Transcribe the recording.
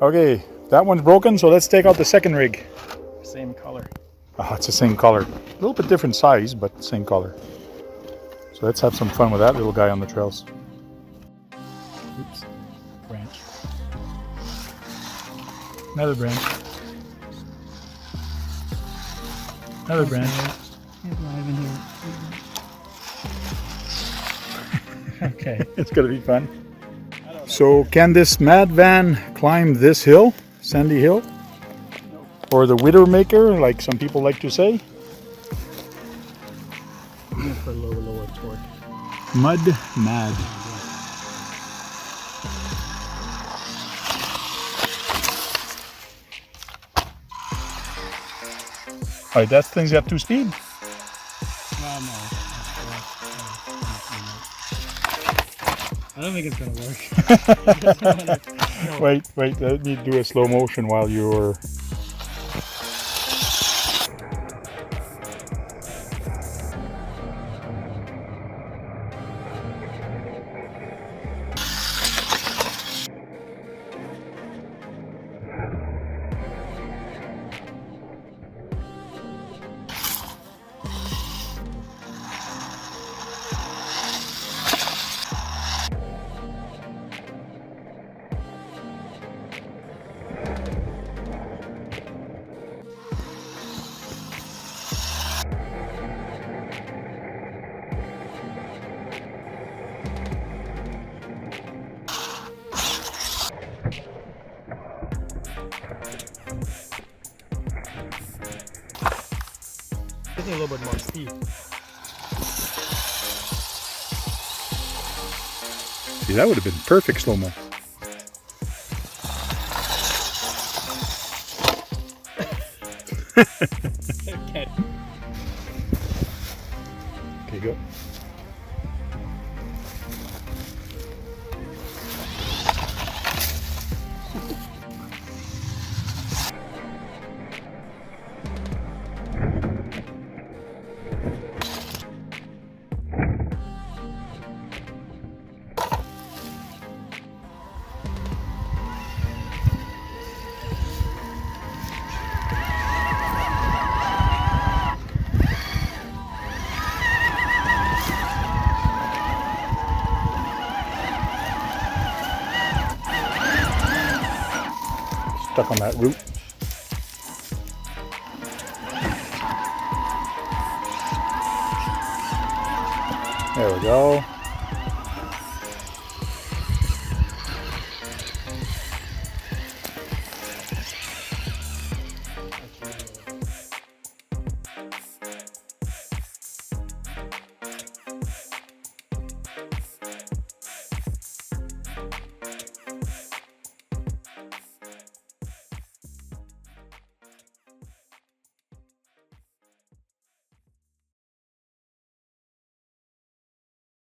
Okay, that one's broken, so let's take out the second rig. Same color. Oh, it's the same color. A little bit different size, but same color. So let's have some fun with that little guy on the trails. Oops. Branch. Another branch. Another branch. It's not even here. Okay. It's gonna be fun. So can this mad van climb this hill, Sandy Hill? No. Or the Widowmaker, like some people like to say? I'm gonna put a little lower torque. MUDMAD. Alright, that thing's got 2-speed? Well, no. I don't think it's gonna work. Wait, let me do a slow motion while you're... Just need a little bit more speed. See, that would have been perfect slow-mo. Okay. Okay, go. Stuck on that root. There we go.